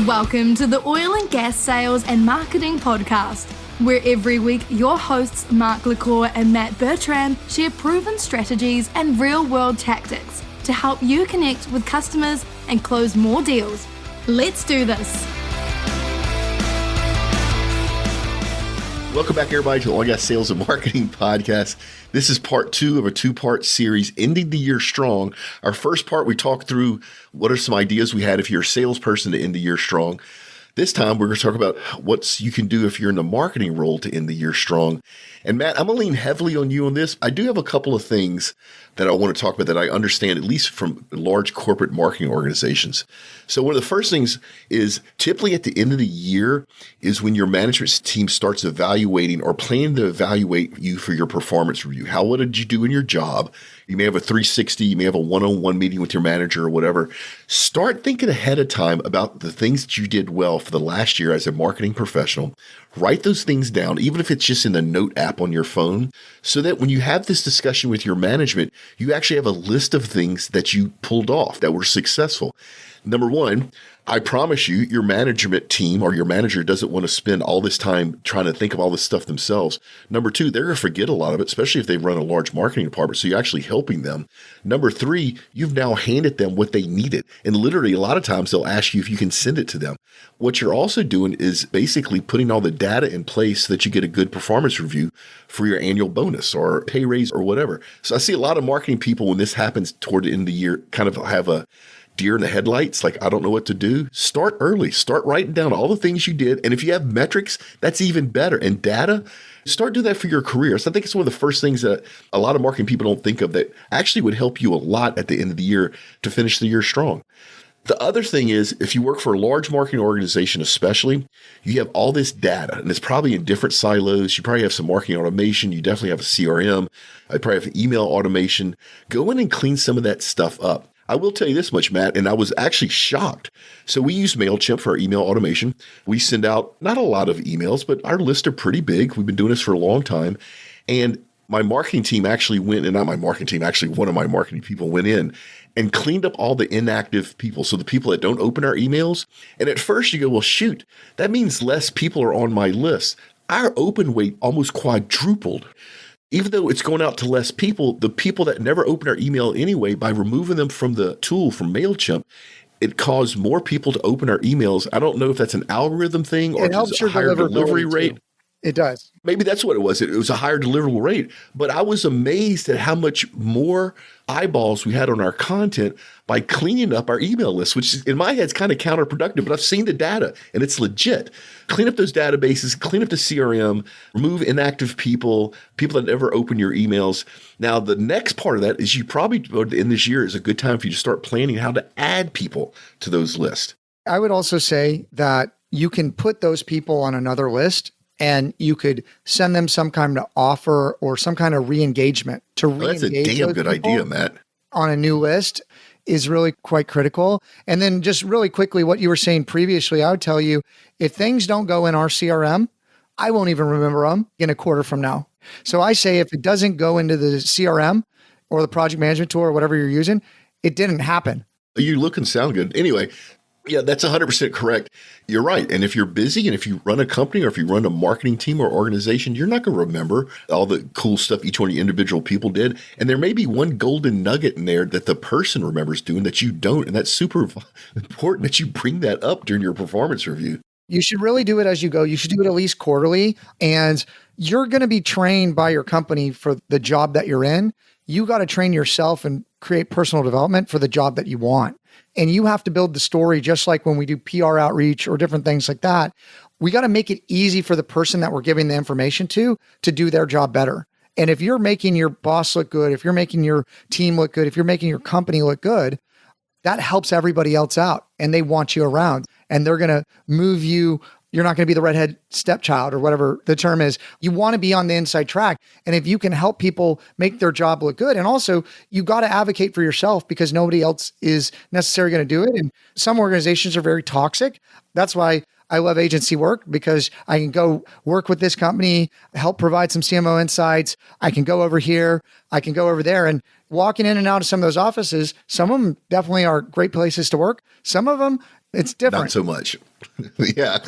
Welcome to the Oil and Gas Sales and Marketing Podcast, where every week your hosts Mark LaCour and Matt Bertram share proven strategies and real-world tactics to help you connect with customers and close more deals. Let's do this. Welcome back, everybody, to the Oil and Gas Sales and Marketing Podcast. This is part 2 of a 2-part series, Ending the Year Strong. Our first part, we talked through what are some ideas we had if you're a salesperson to end the year strong. This time, we're going to talk about what you can do if you're in the marketing role to end the year strong. And Matt, I'm going to lean heavily on you on this. I do have a couple of things that I want to talk about that I understand, at least from large corporate marketing organizations. So one of the first things is typically at the end of the year is when your management team starts evaluating or planning to evaluate you for your performance review. What did you do in your job? You may have a 360, you may have a one-on-one meeting with your manager or whatever. Start thinking ahead of time about the things that you did well for the last year as a marketing professional. Write those things down, even if it's just in the note app on your phone, so that when you have this discussion with your management, you actually have a list of things that you pulled off that were successful. Number one, I promise you, your management team or your manager doesn't want to spend all this time trying to think of all this stuff themselves. Number two, they're going to forget a lot of it, especially if they run a large marketing department. So you're actually helping them. Number three, you've now handed them what they needed. And literally, a lot of times they'll ask you if you can send it to them. What you're also doing is basically putting all the data in place so that you get a good performance review for your annual bonus or pay raise or whatever. So I see a lot of marketing people when this happens toward the end of the year kind of have a deer in the headlights, like, I don't know what to do. Start early. Start writing down all the things you did. And if you have metrics, that's even better. And data, start doing that for your career. So I think it's one of the first things that a lot of marketing people don't think of that actually would help you a lot at the end of the year to finish the year strong. The other thing is, if you work for a large marketing organization, especially, you have all this data, and it's probably in different silos. You probably have some marketing automation. You definitely have a CRM. I probably have email automation. Go in and clean some of that stuff up. I will tell you this much, Matt, and I was actually shocked. So we use MailChimp for our email automation. We send out not a lot of emails, but our lists are pretty big. We've been doing this for a long time. And my marketing team actually went, and not my marketing team, actually one of my marketing people went in and cleaned up all the inactive people. So the people that don't open our emails. And at first you go, well, shoot, that means less people are on my list. Our open rate almost quadrupled. Even though it's going out to less people, the people that never open our email anyway, by removing them from the tool from MailChimp, it caused more people to open our emails. I don't know if that's an algorithm thing or just a higher delivery rate. Too. It does. Maybe that's what it was. It was a higher deliverable rate. But I was amazed at how much more eyeballs we had on our content by cleaning up our email list, which in my head is kind of counterproductive, but I've seen the data and it's legit. Clean up those databases, clean up the CRM, remove inactive people that never open your emails. Now, the next part of that is you probably, in this year, is a good time for you to start planning how to add people to those lists. I would also say that you can put those people on another list and you could send them some kind of offer or some kind of re-engagement to re-engage. That's a damn good idea, Matt. On a new list is really quite critical. And then just really quickly, what you were saying previously, I would tell you, if things don't go in our CRM, I won't even remember them in a quarter from now. So I say if it doesn't go into the CRM or the project management tool or whatever you're using, it didn't happen. You look and sound good. Anyway, yeah, that's 100% correct. You're right. And if you're busy and if you run a company or if you run a marketing team or organization, you're not going to remember all the cool stuff each one of the individual people did. And there may be one golden nugget in there that the person remembers doing that you don't. And that's super important that you bring that up during your performance review. You should really do it as you go. You should do it at least quarterly. And you're going to be trained by your company for the job that you're in. You got to train yourself and create personal development for the job that you want. And you have to build the story, just like when we do PR outreach or different things like that. We got to make it easy for the person that we're giving the information to do their job better. And if you're making your boss look good, if you're making your team look good, if you're making your company look good, that helps everybody else out and they want you around and they're going to move you. You're not going to be the redhead stepchild or whatever the term is. You want to be on the inside track. And if you can help people make their job look good, and also you got to advocate for yourself because nobody else is necessarily going to do it. And some organizations are very toxic. That's why I love agency work, because I can go work with this company, help provide some CMO insights. I can go over here, I can go over there. And walking in and out of some of those offices, some of them definitely are great places to work. Some of them, it's different. Not so much. Yeah.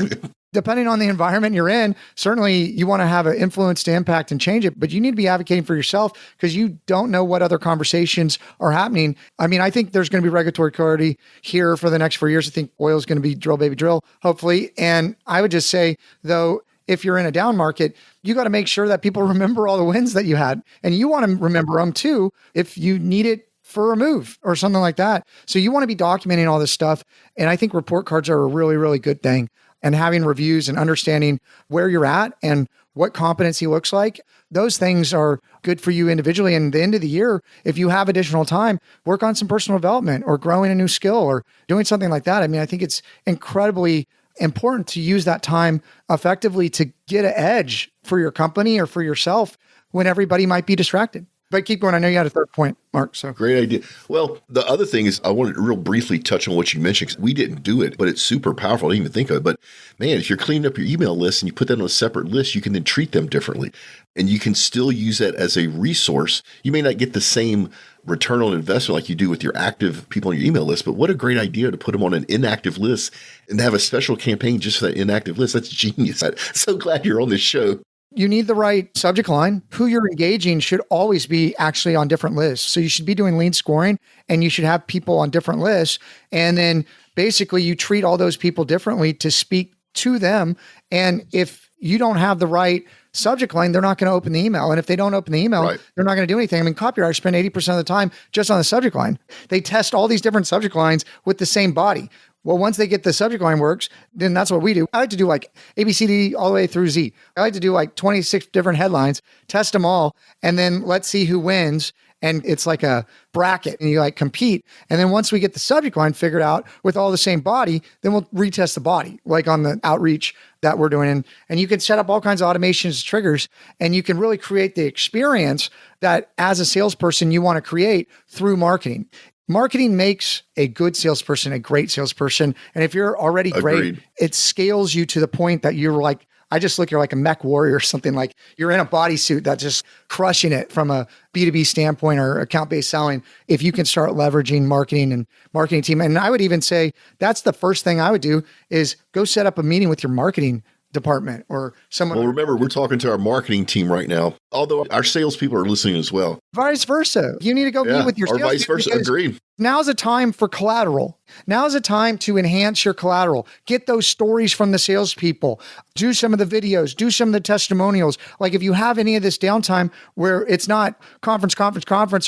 Depending on the environment you're in, certainly you want to have an influence to impact and change it, but you need to be advocating for yourself because you don't know what other conversations are happening. I mean, I think there's going to be regulatory clarity here for the next 4 years. I think oil is going to be drill, baby, drill, hopefully. And I would just say, though, if you're in a down market, you got to make sure that people remember all the wins that you had. And you want to remember them too if you need it for a move or something like that. So you want to be documenting all this stuff. And I think report cards are a really, really good thing. And having reviews and understanding where you're at and what competency looks like, those things are good for you individually. And at the end of the year, if you have additional time, work on some personal development or growing a new skill or doing something like that. I mean, I think it's incredibly important to use that time effectively to get an edge for your company or for yourself when everybody might be distracted. But keep going. I know you had a third point, Mark. So great idea. Well, the other thing is I wanted to real briefly touch on what you mentioned because we didn't do it, but it's super powerful. I didn't even think of it. But man, if you're cleaning up your email list and you put that on a separate list, you can then treat them differently. And you can still use that as a resource. You may not get the same return on investment like you do with your active people on your email list, but what a great idea to put them on an inactive list and have a special campaign just for that inactive list. That's genius. I'm so glad you're on this show. You need the right subject line. Who you're engaging should always be actually on different lists. So you should be doing lead scoring and you should have people on different lists. And then basically you treat all those people differently to speak to them. And if you don't have the right subject line, they're not going to open the email. And if they don't open the email, they're not going to do anything. I mean, copywriters spend 80% of the time just on the subject line. They test all these different subject lines with the same body. Well, once they get the subject line works, then that's what we do. I like to do like ABCD all the way through Z. I like to do like 26 different headlines, test them all, and then let's see who wins. And it's like a bracket and you like compete. And then once we get the subject line figured out with all the same body, then we'll retest the body, like on the outreach that we're doing. And you can set up all kinds of automations, triggers, and you can really create the experience that as a salesperson you want to create through marketing. Marketing makes a good salesperson a great salesperson. And if you're already great, it scales you to the point that you're like, I just look, you're like a mech warrior or something, like you're in a bodysuit that's just crushing it from a B2B standpoint or account-based selling. If you can start leveraging marketing and marketing team. And I would even say that's the first thing I would do is go set up a meeting with your marketing department or someone. Well, remember, we're talking to our marketing team right now, although our salespeople are listening as well. Vice versa. You need to go meet with your or vice versa. Agreed. Now's a time for collateral. Now's a time to enhance your collateral. Get those stories from the salespeople. Do some of the videos. Do some of the testimonials. Like if you have any of this downtime where it's not conference,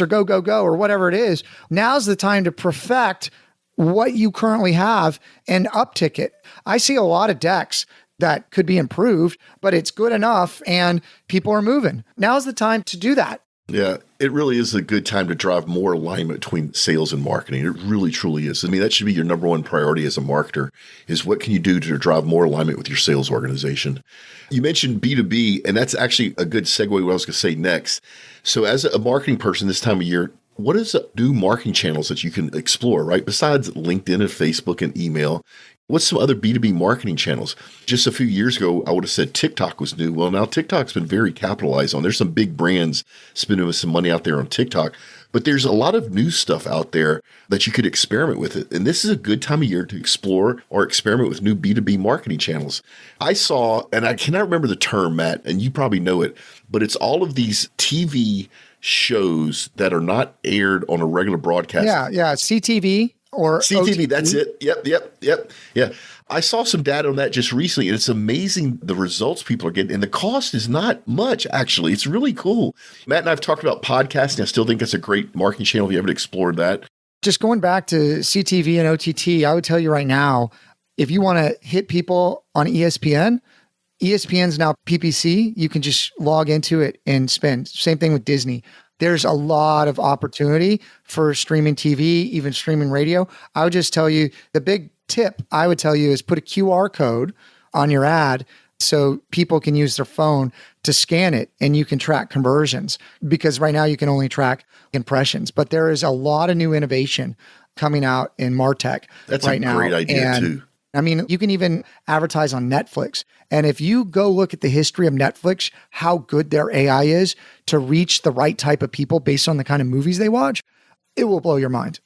or go, or whatever it is, now's the time to perfect what you currently have and uptick it. I see a lot of decks that could be improved, but it's good enough and people are moving. Now's the time to do that. Yeah, it really is a good time to drive more alignment between sales and marketing. It really, truly is. I mean, that should be your number one priority as a marketer is what can you do to drive more alignment with your sales organization? You mentioned B2B, and that's actually a good segue what I was going to say next. So as a marketing person this time of year, what is new marketing channels that you can explore, right? Besides LinkedIn and Facebook and email, what's some other B2B marketing channels? Just a few years ago, I would have said TikTok was new. Well, now TikTok's been very capitalized on. There's some big brands spending some money out there on TikTok, but there's a lot of new stuff out there that you could experiment with it. And this is a good time of year to explore or experiment with new B2B marketing channels. I saw, and I cannot remember the term, Matt, and you probably know it, but it's all of these TV shows that are not aired on a regular broadcast. Yeah. CTV. Or CTV, OGGN. that's it. Yep. Yeah. I saw some data on that just recently, and it's amazing the results people are getting. And the cost is not much, actually. It's really cool. Matt and I have talked about podcasting. I still think that's a great marketing channel if you haven't explored that. Just going back to CTV and OTT, I would tell you right now, if you want to hit people on ESPN's now PPC. You can just log into it and spend. Same thing with Disney. There's a lot of opportunity for streaming TV, even streaming radio. I would just tell you, the big tip I would tell you is put a QR code on your ad so people can use their phone to scan it and you can track conversions, because right now you can only track impressions. But there is a lot of new innovation coming out in MarTech That's right now. That's a great idea too. I mean, you can even advertise on Netflix. And if you go look at the history of Netflix, how good their AI is to reach the right type of people based on the kind of movies they watch, it will blow your mind.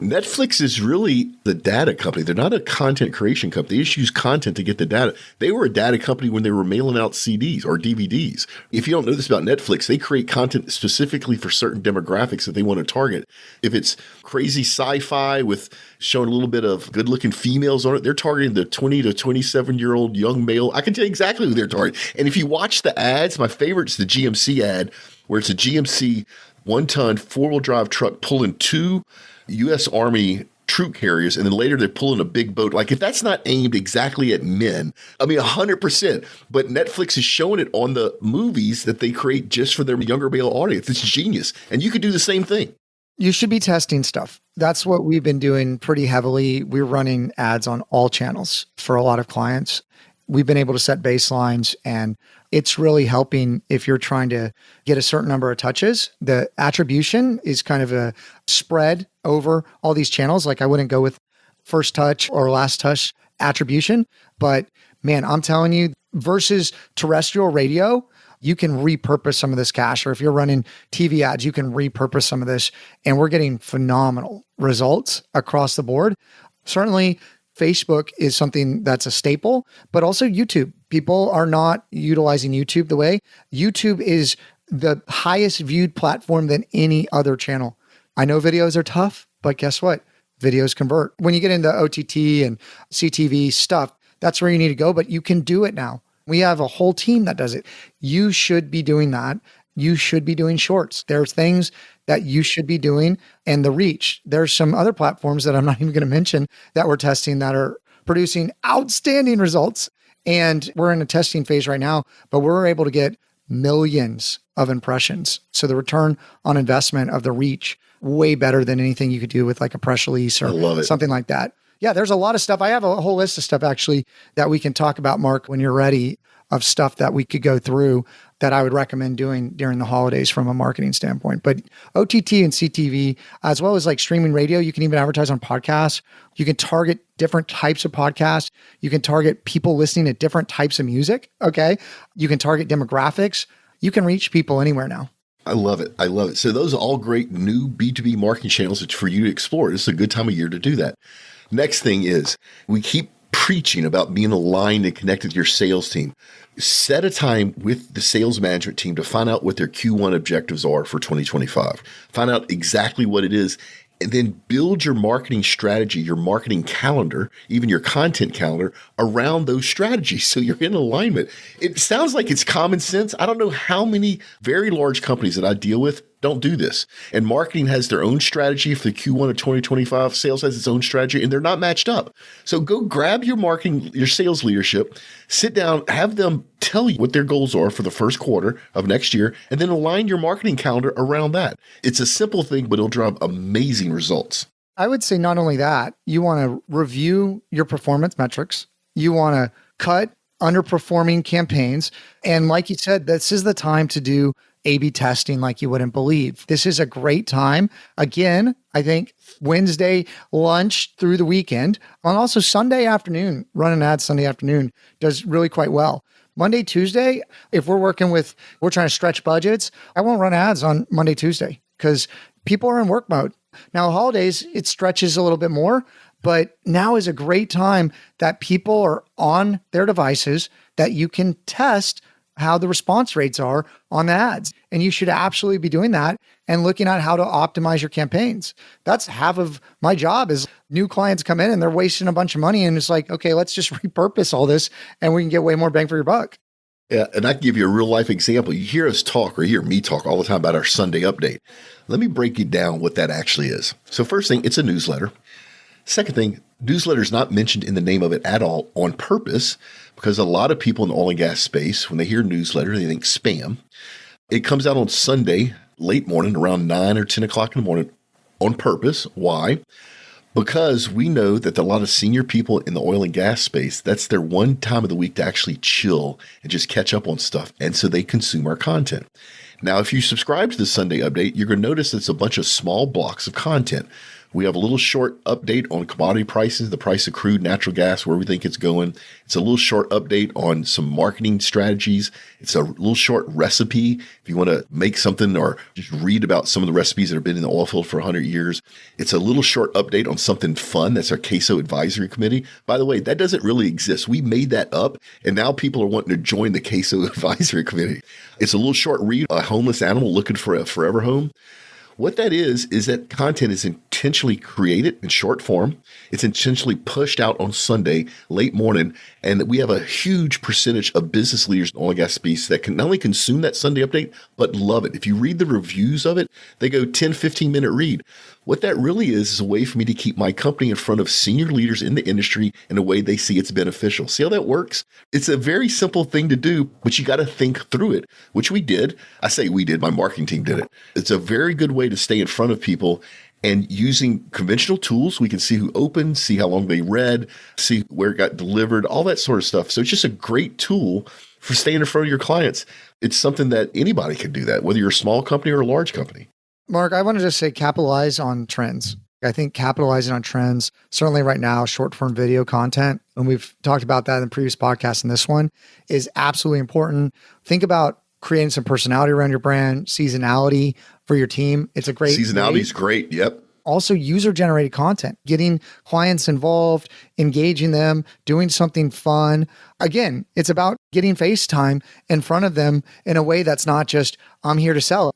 Netflix is really the data company. They're not a content creation company. They just use content to get the data. They were a data company when they were mailing out CDs or DVDs. If you don't know this about Netflix, they create content specifically for certain demographics that they want to target. If it's crazy sci-fi with showing a little bit of good-looking females on it, they're targeting the 20 to 27-year-old young male. I can tell you exactly who they're targeting. And if you watch the ads, my favorite is the GMC ad, where it's a GMC one-ton four-wheel drive truck pulling two U.S. Army troop carriers, and then later they're pulling a big boat. Like, if that's not aimed exactly at men, I mean, 100%. But Netflix is showing it on the movies that they create just for their younger male audience. It's genius. And you could do the same thing. You should be testing stuff. That's what we've been doing pretty heavily. We're running ads on all channels for a lot of clients. We've been able to set baselines, and it's really helping if you're trying to get a certain number of touches. The attribution is kind of a spread over all these channels. Like, I wouldn't go with first touch or last touch attribution, but man, I'm telling you, versus terrestrial radio, you can repurpose some of this cash. Or if you're running TV ads, you can repurpose some of this. And we're getting phenomenal results across the board. Certainly, Facebook is something that's a staple, but also YouTube. People are not utilizing YouTube the way. YouTube is the highest viewed platform than any other channel. I know videos are tough, but guess what? Videos convert. When you get into OTT and CTV stuff, that's where you need to go, but you can do it now. We have a whole team that does it. You should be doing that. You should be doing shorts. There's things that you should be doing, and the reach. There's some other platforms that I'm not even going to mention that we're testing that are producing outstanding results. And we're in a testing phase right now, but we're able to get millions of impressions. So the return on investment of the reach, way better than anything you could do with like a press release or something like that. Yeah, there's a lot of stuff. I have a whole list of stuff actually that we can talk about, Mark, when you're ready, of stuff that we could go through that I would recommend doing during the holidays from a marketing standpoint. But OTT and CTV, as well as like streaming radio, you can even advertise on podcasts. You can target different types of podcasts. You can target people listening to different types of music. Okay. You can target demographics. You can reach people anywhere now. I love it. I love it. So those are all great new B2B marketing channels for you to explore. This is a good time of year to do that. Next thing is, we keep preaching about being aligned and connected to your sales team. Set a time with the sales management team to find out what their Q1 objectives are for 2025. Find out exactly what it is, and then build your marketing strategy, your marketing calendar, even your content calendar around those strategies so you're in alignment. It sounds like it's common sense. I don't know how many very large companies that I deal with don't do this. And marketing has their own strategy for the Q1 of 2025. Sales has its own strategy, and they're not matched up. So go grab your marketing, your sales leadership, sit down, have them tell you what their goals are for the first quarter of next year, and then align your marketing calendar around that. It's a simple thing, but it'll drive amazing results. I would say not only that, you want to review your performance metrics. You want to cut underperforming campaigns. And like you said, this is the time to do A/B testing like you wouldn't believe. This is a great time. Again, I think Wednesday lunch through the weekend, and also Sunday afternoon, run an ad Sunday afternoon does really quite well. Monday, Tuesday, if we're trying to stretch budgets, I won't run ads on Monday, Tuesday because people are in work mode. Now, holidays, it stretches a little bit more, but now is a great time that people are on their devices that you can test how the response rates are on the ads. And you should absolutely be doing that and looking at how to optimize your campaigns. That's half of my job is new clients come in and they're wasting a bunch of money. And it's like, okay, let's just repurpose all this and we can get way more bang for your buck. Yeah, and I can give you a real life example. You hear us talk or hear me talk all the time about our Sunday update. Let me break you down what that actually is. So first thing, it's a newsletter. Second thing, newsletter is not mentioned in the name of it at all on purpose, because a lot of people in the oil and gas space, when they hear newsletter, they think spam. It comes out on Sunday, late morning, around 9 or 10 o'clock in the morning on purpose. Why? Because we know that a lot of senior people in the oil and gas space, that's their one time of the week to actually chill and just catch up on stuff. And so they consume our content. Now, if you subscribe to the Sunday update, you're going to notice it's a bunch of small blocks of content. We have a little short update on commodity prices, the price of crude natural gas, where we think it's going. It's a little short update on some marketing strategies. It's a little short recipe if you want to make something or just read about some of the recipes that have been in the oil field for 100 years. It's a little short update on something fun. That's our CAISO Advisory Committee. By the way, that doesn't really exist. We made that up, and now people are wanting to join the CAISO Advisory Committee. It's a little short read, a homeless animal looking for a forever home. What that is that content is intentionally created in short form. It's intentionally pushed out on Sunday, late morning, and we have a huge percentage of business leaders in the oil and gas space that can not only consume that Sunday update, but love it. If you read the reviews of it, they go 10, 15-minute read. What that really is a way for me to keep my company in front of senior leaders in the industry in a way they see it's beneficial. See how that works? It's a very simple thing to do, but you got to think through it, which we did. I say we did, my marketing team did it. It's a very good way to stay in front of people, and using conventional tools, we can see who opened, see how long they read, see where it got delivered, all that sort of stuff. So it's just a great tool for staying in front of your clients. It's something that anybody can do that, whether you're a small company or a large company. Mark, I want to just say capitalize on trends. I think capitalizing on trends, certainly right now, short form video content, and we've talked about that in the previous podcast and this one, is absolutely important. Think about creating some personality around your brand, seasonality for your team. It's a great Seasonality is great. Yep. Also, user-generated content, getting clients involved, engaging them, doing something fun. Again, it's about getting FaceTime in front of them in a way that's not just, I'm here to sell.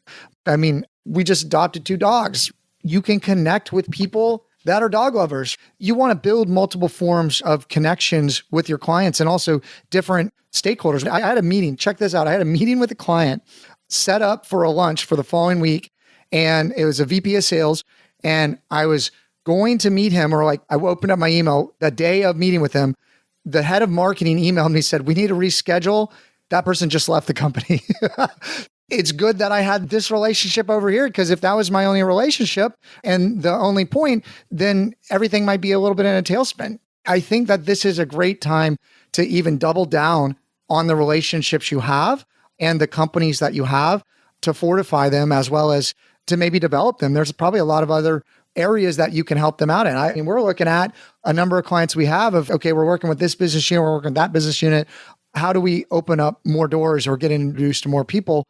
I mean, we just adopted 2 dogs. You can connect with people that are dog lovers. You want to build multiple forms of connections with your clients and also different stakeholders. I had a meeting, check this out. I had a meeting with a client set up for a lunch for the following week, and it was a VP of sales, and I was going to meet him, or like I opened up my email the day of meeting with him. The head of marketing emailed me, said, we need to reschedule. That person just left the company. It's good that I had this relationship over here, because if that was my only relationship and the only point, then everything might be a little bit in a tailspin. I think that this is a great time to even double down on the relationships you have and the companies that you have, to fortify them as well as to maybe develop them. There's probably a lot of other areas that you can help them out in. I mean, we're looking at a number of clients we have of, okay, we're working with this business unit, we're working with that business unit. How do we open up more doors or get introduced to more people?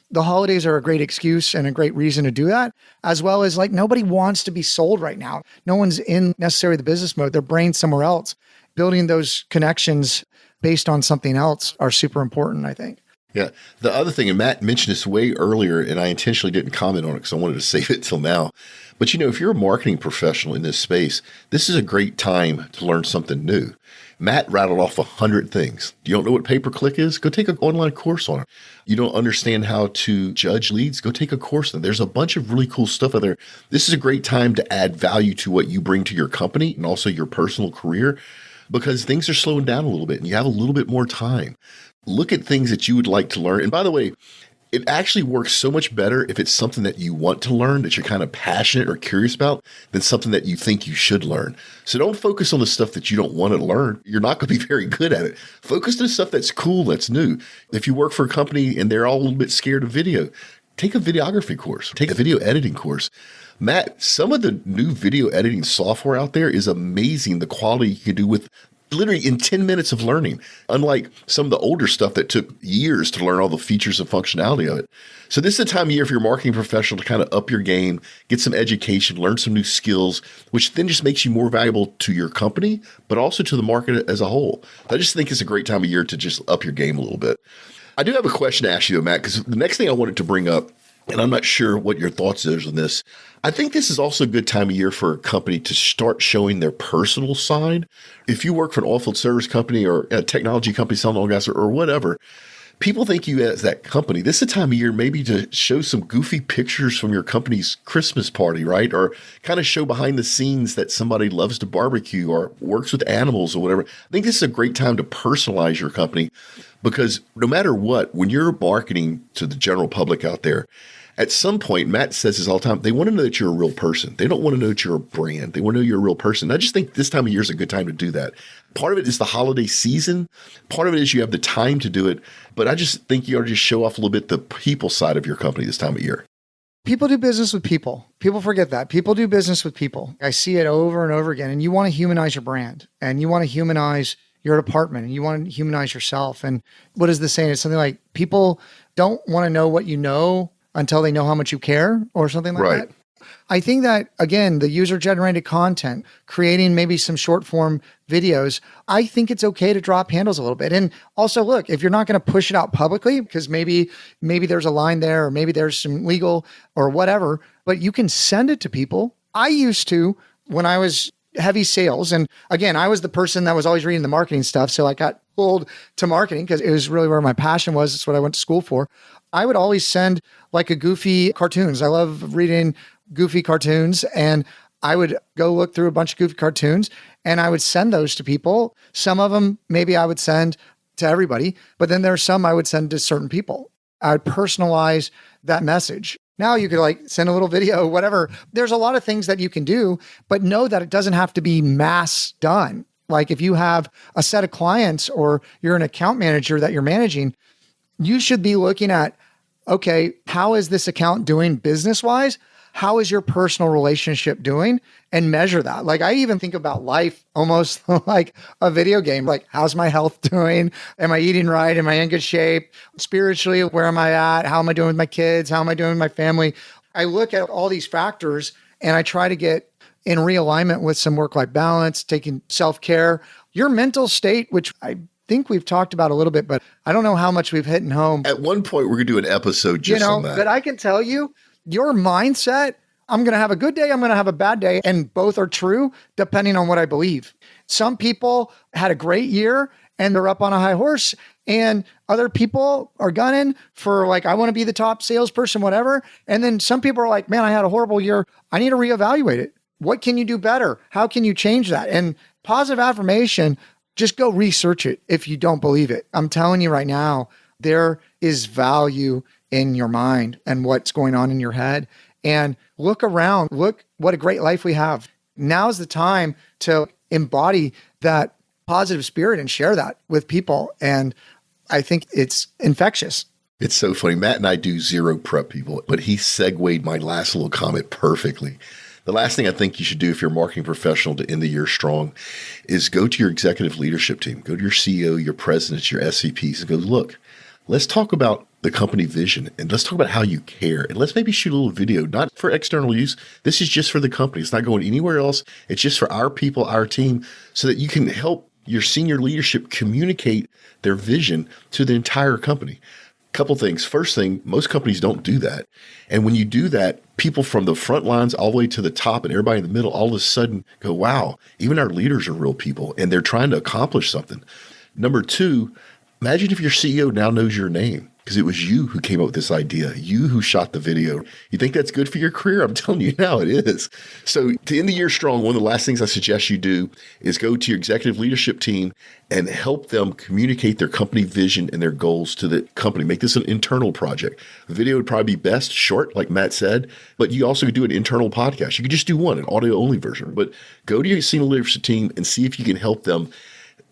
The holidays are a great excuse and a great reason to do that, as well as like nobody wants to be sold right now. No one's in necessarily the business mode. Their brain's somewhere else. Building those connections based on something else are super important, I think. Yeah. The other thing, and Matt mentioned this way earlier, and I intentionally didn't comment on it because I wanted to save it till now. But if you're a marketing professional in this space, this is a great time to learn something new. Matt rattled off 100 things. You don't know what pay-per-click is? Go take an online course on it. You don't understand how to judge leads? Go take a course on it. There's a bunch of really cool stuff out there. This is a great time to add value to what you bring to your company and also your personal career, because things are slowing down a little bit and you have a little bit more time. Look at things that you would like to learn. And by the way, it actually works so much better if it's something that you want to learn, that you're kind of passionate or curious about, than something that you think you should learn. So don't focus on the stuff that you don't want to learn. You're not going to be very good at it. Focus on the stuff that's cool, that's new. If you work for a company and they're all a little bit scared of video, take a videography course, take a video editing course. Matt, some of the new video editing software out there is amazing. The quality you can do with literally in 10 minutes of learning, unlike some of the older stuff that took years to learn all the features and functionality of it. So this is the time of year for your marketing professional to kind of up your game, get some education, learn some new skills, which then just makes you more valuable to your company, but also to the market as a whole. I just think it's a great time of year to just up your game a little bit. I do have a question to ask you, Matt, because the next thing I wanted to bring up, and I'm not sure what your thoughts is on this, I think this is also a good time of year for a company to start showing their personal side. If you work for an oilfield service company or a technology company selling oil and gas or whatever, people think you as that company. This is a time of year maybe to show some goofy pictures from your company's Christmas party, right? Or kind of show behind the scenes that somebody loves to barbecue or works with animals or whatever. I think this is a great time to personalize your company, because no matter what, when you're marketing to the general public out there, at some point, Matt says this all the time, they want to know that you're a real person. They don't want to know that you're a brand. They want to know you're a real person. I just think this time of year is a good time to do that. Part of it is the holiday season. Part of it is you have the time to do it. But I just think you ought to just show off a little bit the people side of your company this time of year. People do business with people. People forget that. People do business with people. I see it over and over again. And you want to humanize your brand, and you want to humanize your department, and you want to humanize yourself. And what is the saying? It's something like, people don't want to know what you know until they know how much you care, or something like that. I think that, again, the user-generated content, creating maybe some short-form videos, I think it's okay to drop handles a little bit. And also, look, if you're not going to push it out publicly, because maybe there's a line there, or maybe there's some legal or whatever, but you can send it to people. I used to, when I was heavy sales, and again, I was the person that was always reading the marketing stuff, so I got pulled to marketing because it was really where my passion was. It's what I went to school for. I would always send like a goofy cartoons. I love reading goofy cartoons, and I would go look through a bunch of goofy cartoons, and I would send those to people. Some of them maybe I would send to everybody, but then there's some I would send to certain people. I would personalize that message. Now you could like send a little video, whatever. There's a lot of things that you can do, but know that it doesn't have to be mass done. Like if you have a set of clients, or you're an account manager that you're managing, you should be looking at, okay, how is this account doing business-wise? How is your personal relationship doing? And measure that. Like I even think about life almost like a video game. Like, how's my health doing? Am I eating right? Am I in good shape? Spiritually, where am I at? How am I doing with my kids? How am I doing with my family? I look at all these factors, and I try to get in realignment with some work-life balance, taking self-care, your mental state, which I think we've talked about a little bit, but I don't know how much we've hit home. At one point, we're going to do an episode just on that. But I can tell you, your mindset, I'm going to have a good day, I'm going to have a bad day, and both are true depending on what I believe. Some people had a great year and they're up on a high horse, and other people are gunning for like, I want to be the top salesperson, whatever. And then some people are like, man, I had a horrible year. I need to reevaluate it. What can you do better? How can you change that? And positive affirmation, just go research it if you don't believe it. I'm telling you right now, there is value in your mind and what's going on in your head. And look around, look what a great life we have. Now's the time to embody that positive spirit and share that with people. And I think it's infectious. It's so funny. Matt and I do zero prep, people, but he segued my last little comment perfectly. The last thing I think you should do if you're a marketing professional to end the year strong is go to your executive leadership team, go to your CEO, your presidents, your SCPs, and go, look, let's talk about the company vision, and let's talk about how you care, and let's maybe shoot a little video, not for external use. This is just for the company. It's not going anywhere else. It's just for our people, our team, so that you can help your senior leadership communicate their vision to the entire company. Couple things. First thing, most companies don't do that. And when you do that, people from the front lines all the way to the top and everybody in the middle all of a sudden go, wow, even our leaders are real people and they're trying to accomplish something. Number two, imagine if your CEO now knows your name because it was you who came up with this idea, you who shot the video. You think that's good for your career? I'm telling you now it is. So to end the year strong, one of the last things I suggest you do is go to your executive leadership team and help them communicate their company vision and their goals to the company. Make this an internal project. The video would probably be best short, like Matt said, but you also could do an internal podcast. You could just do one, an audio only version, but go to your senior leadership team and see if you can help them.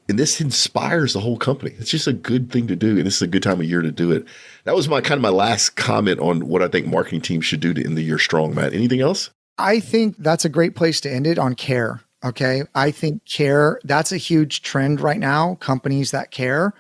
And this inspires the whole company. It's just a good thing to do. And this is a good time of year to do it. That was my last comment on what I think marketing teams should do to end the year strong, Matt. Anything else? I think that's a great place to end it on care. Okay. I think care, that's a huge trend right now. Companies that care,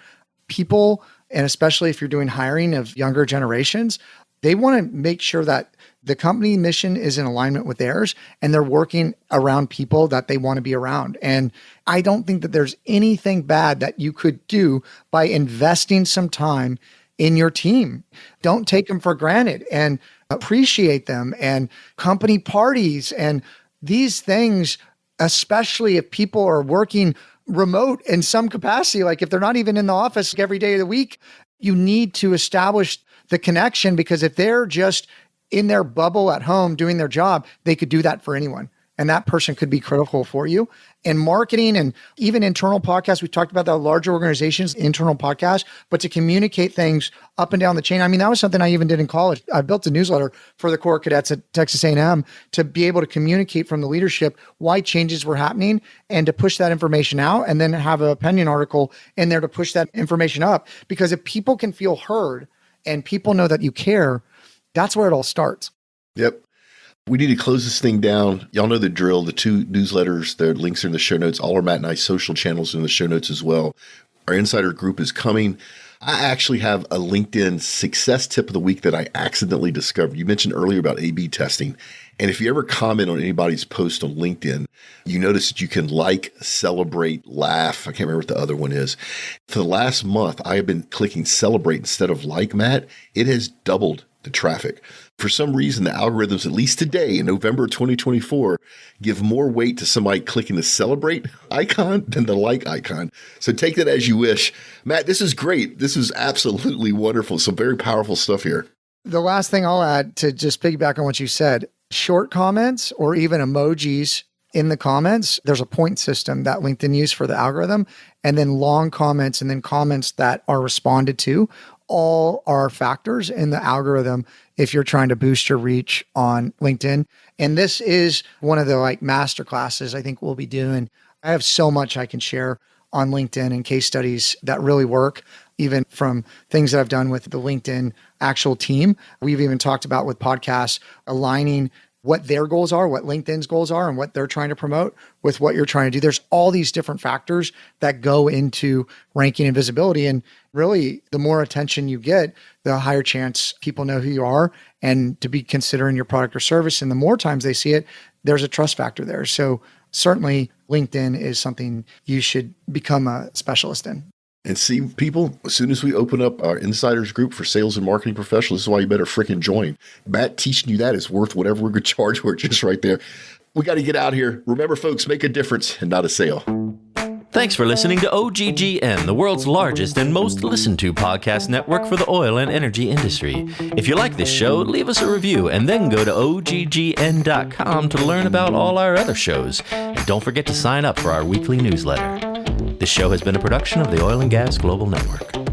people, and especially if you're doing hiring of younger generations, they want to make sure that the company mission is in alignment with theirs and they're working around people that they want to be around. And I don't think that there's anything bad that you could do by investing some time in your team. Don't take them for granted and appreciate them, and company parties and these things, especially if people are working remote in some capacity, like if they're not even in the office every day of the week, you need to establish the connection, because if they're just in their bubble at home doing their job, they could do that for anyone. And that person could be critical for you. And marketing and even internal podcasts, we talked about that, larger organizations, internal podcasts, but to communicate things up and down the chain. I mean, that was something I even did in college. I built a newsletter for the core cadets at Texas A&M to be able to communicate from the leadership why changes were happening and to push that information out, and then have an opinion article in there to push that information up. Because if people can feel heard and people know that you care, that's where it all starts. Yep. We need to close this thing down. Y'all know the drill. The 2 newsletters, the links are in the show notes. All our Matt and I social channels are in the show notes as well. Our insider group is coming. I actually have a LinkedIn success tip of the week that I accidentally discovered. You mentioned earlier about A/B testing. And if you ever comment on anybody's post on LinkedIn, you notice that you can like, celebrate, laugh. I can't remember what the other one is. For the last month, I have been clicking celebrate instead of like, Matt. It has doubled the traffic. For some reason, the algorithms, at least today in November 2024, give more weight to somebody clicking the celebrate icon than the like icon. So take that as you wish. Matt, this is great. This is absolutely wonderful. Some very powerful stuff here. The last thing I'll add to just piggyback on what you said, short comments or even emojis in the comments, there's a point system that LinkedIn uses for the algorithm, and then long comments and then comments that are responded to all are factors in the algorithm if you're trying to boost your reach on LinkedIn. And this is one of the master classes I think we'll be doing. I have so much I can share on LinkedIn and case studies that really work, even from things that I've done with the LinkedIn actual team. We've even talked about with podcasts, aligning what their goals are, what LinkedIn's goals are, and what they're trying to promote with what you're trying to do. There's all these different factors that go into ranking and visibility. And really, the more attention you get, the higher chance people know who you are and to be considering your product or service. And the more times they see it, there's a trust factor there. So certainly LinkedIn is something you should become a specialist in. And see, people, as soon as we open up our insiders group for sales and marketing professionals, this is why you better freaking join. Matt teaching you that is worth whatever we're going to charge for it just right there. We got to get out here. Remember, folks, make a difference and not a sale. Thanks for listening to OGGN, the world's largest and most listened to podcast network for the oil and energy industry. If you like this show, leave us a review and then go to OGGN.com to learn about all our other shows. And don't forget to sign up for our weekly newsletter. This show has been a production of the Oil and Gas Global Network.